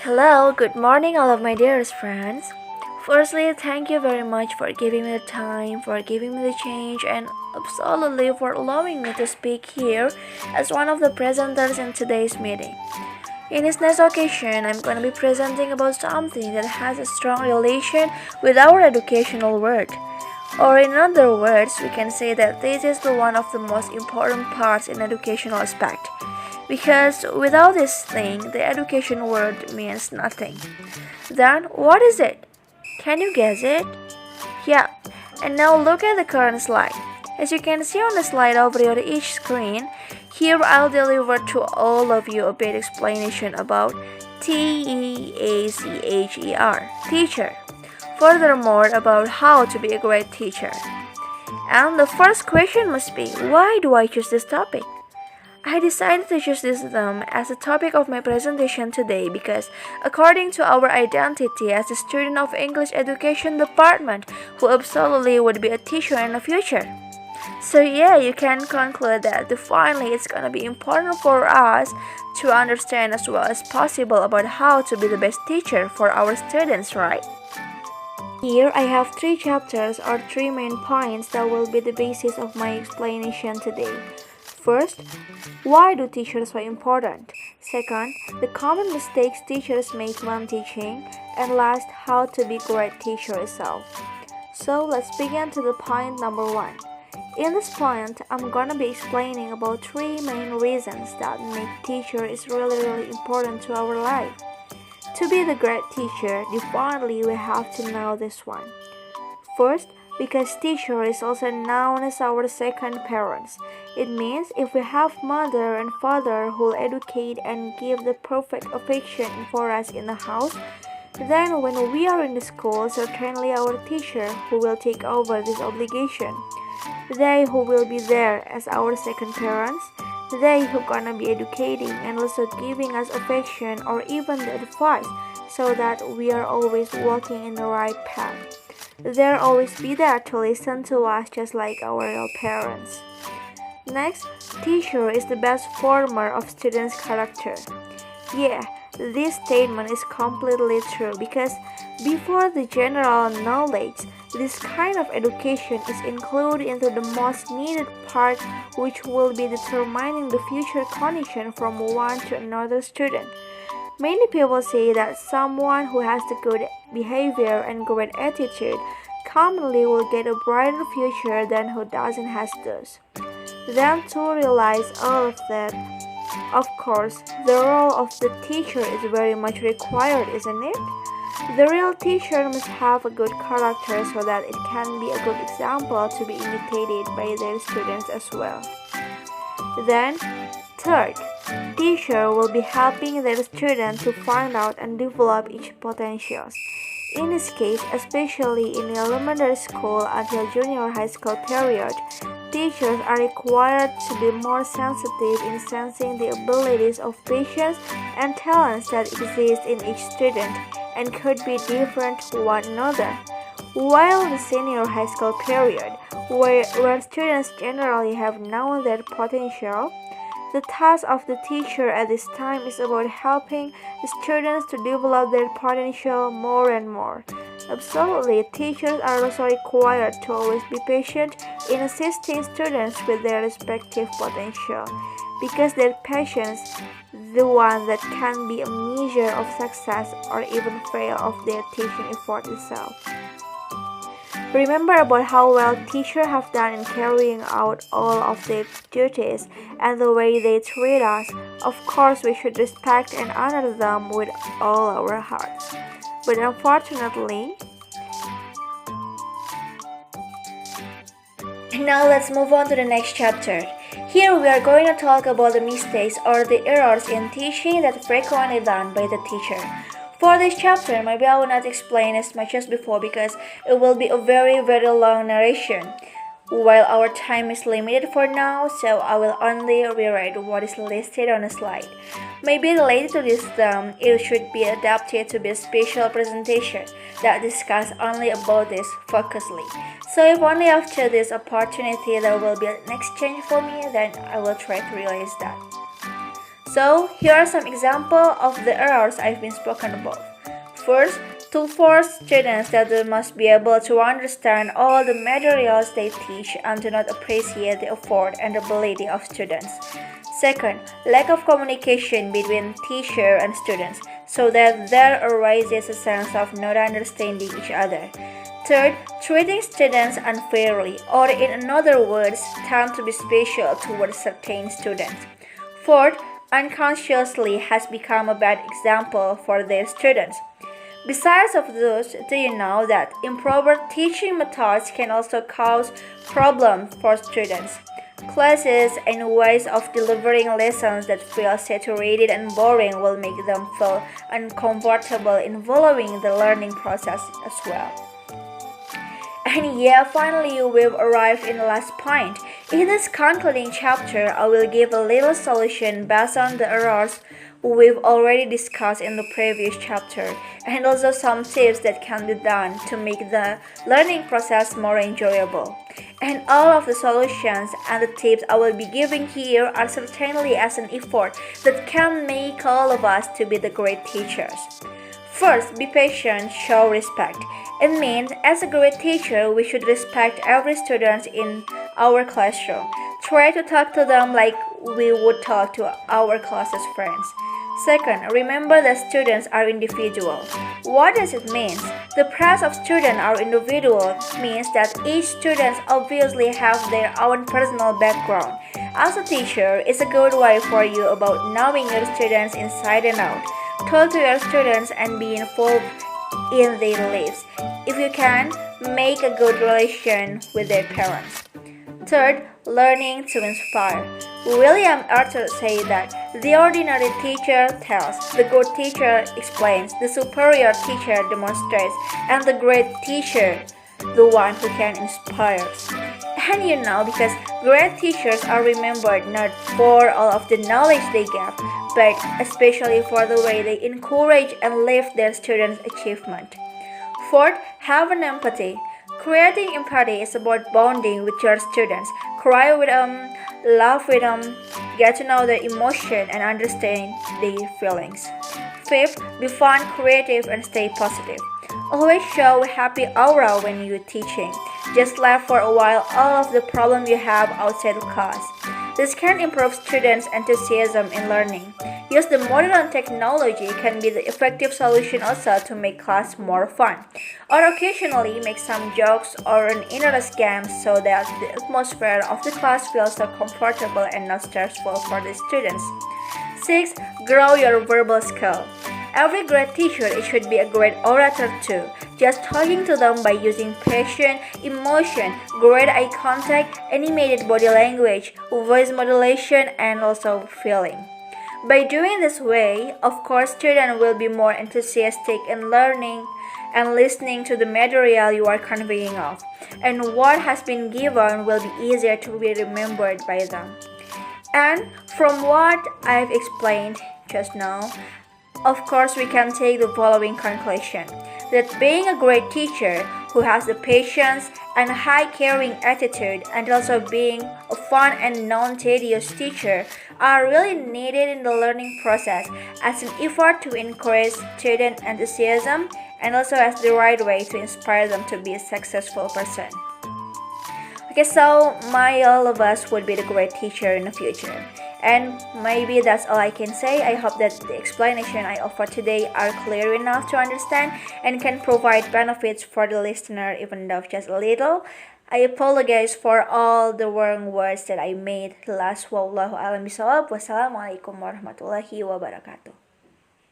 Hello, good morning, all of my dearest friends. Firstly, thank you very much for giving me the time, for giving me the change, and absolutely for allowing me to speak here as one of the presenters in today's meeting. In this next occasion, I'm going to be presenting about something that has a strong relation with our educational world. Or in other words, we can say that this is the one of the most important parts in educational aspect. Because without this thing, the education world means nothing. Then, what is it? Can you guess it? Yeah, and now look at the current slide. As you can see on the slide over your each screen, here I'll deliver to all of you a bit explanation about TEACHER, teacher. Furthermore, about how to be a great teacher. And the first question must be, why do I choose this topic? I decided to choose this as the topic of my presentation today because according to our identity as a student of English Education Department who absolutely would be a teacher in the future. So yeah, you can conclude that finally it's gonna be important for us to understand as well as possible about how to be the best teacher for our students, right? Here I have three chapters or three main points that will be the basis of my explanation today. First, why do teachers so important? Second, the common mistakes teachers make when teaching. And last, how to be great teacher itself. So let's begin to the point number one. In this point, I'm gonna be explaining about three main reasons that make teacher is really important to our life. To be the great teacher, definitely we have to know this one. First, because teacher is also known as our second parents. It means if we have mother and father who will educate and give the perfect affection for us in the house, then when we are in the school, certainly our teacher who will take over this obligation. They who will be there as our second parents, they who gonna be educating and also giving us affection or even the advice so that we are always walking in the right path. They'll always be there to listen to us just like our real parents. Next, teacher is the best former of students' character. Yeah, this statement is completely true because before the general knowledge, this kind of education is included into the most needed part which will be determining the future condition from one to another student. Many people say that someone who has the good behavior and great attitude commonly will get a brighter future than who doesn't have those. Then to realize all of that, of course, the role of the teacher is very much required, isn't it? The real teacher must have a good character so that it can be a good example to be imitated by their students as well. Then, third, teacher will be helping their student to find out and develop each potentials. In this case, especially in the elementary school until junior high school period, teachers are required to be more sensitive in sensing the abilities of patients and talents that exist in each student and could be different to one another. While the senior high school period, where students generally have known their potential, the task of the teacher at this time is about helping the students to develop their potential more and more. Absolutely, teachers are also required to always be patient in assisting students with their respective potential, because their patience the one that can be a measure of success or even fail of their teaching effort itself. Remember about how well teachers have done in carrying out all of their duties and the way they treat us. Of course, we should respect and honor them with all our hearts. But unfortunately, now let's move on to the next chapter. Here we are going to talk about the mistakes or the errors in teaching that frequently done by the teacher. For this chapter, maybe I will not explain as much as before because it will be a very long narration. While our time is limited for now, so I will only rewrite what is listed on the slide. Maybe related to this it should be adapted to be a special presentation that discuss only about this focusedly. So if only after this opportunity there will be an exchange for me, then I will try to realize that. So here are some examples of the errors I've been spoken above. First, to force students that they must be able to understand all the materials they teach and do not appreciate the effort and ability of students. Second, lack of communication between teacher and students so that there arises a sense of not understanding each other. Third, treating students unfairly, or in other words, tend to be special towards certain students. Fourth, unconsciously has become a bad example for their students. Besides of those, do you know that improper teaching methods can also cause problems for students? Classes and ways of delivering lessons that feel saturated and boring will make them feel uncomfortable in following the learning process as well. And yeah, finally we've arrived in the last point. In this concluding chapter, I will give a little solution based on the errors we've already discussed in the previous chapter, and also some tips that can be done to make the learning process more enjoyable. And all of the solutions and the tips I will be giving here are certainly as an effort that can make all of us to be the great teachers. First, be patient, show respect. It means as a great teacher, we should respect every student in our classroom. Try to talk to them like we would talk to our closest friends. Second, remember that students are individual. What does it mean? The presence of students are individual means that each student obviously have their own personal background. As a teacher, it's a good way for you about knowing your students inside and out. Talk to your students and be involved in their lives. If you can, make a good relation with their parents. Third, learning to inspire. William Arthur said that the ordinary teacher tells, the good teacher explains, the superior teacher demonstrates, and the great teacher, the one who can inspire. And you know, because great teachers are remembered not for all of the knowledge they give, but especially for the way they encourage and lift their students' achievement. Fourth, have an empathy. Creating empathy is about bonding with your students. Cry with them, laugh with them, get to know their emotion and understand their feelings. Fifth, be fun, creative, and stay positive. Always show a happy aura when you're teaching. Just laugh for a while all of the problems you have outside class. This can improve students' enthusiasm in learning. Use the modern technology can be the effective solution also to make class more fun. Or occasionally make some jokes or an interest game so that the atmosphere of the class feels so comfortable and not stressful for the students. 6. Grow your verbal skill. Every great teacher should be a great orator too. Just talking to them by using passion, emotion, great eye contact, animated body language, voice modulation, and also feeling. By doing this way, of course, students will be more enthusiastic in learning and listening to the material you are conveying of, and what has been given will be easier to be remembered by them. And from what I've explained just now, of course, we can take the following conclusion, that being a great teacher who has the patience and high caring attitude and also being a fun and non-tedious teacher are really needed in the learning process as an effort to encourage student enthusiasm and also as the right way to inspire them to be a successful person. Okay, so all of us would be the great teacher in the future. And maybe that's all I can say. I hope that the explanation I offer today are clear enough to understand and can provide benefits for the listener even though just a little. I apologize for all the wrong words that I made. Last wallahu alam bisawab. Wassalamualaikum warahmatullahi wabarakatuh.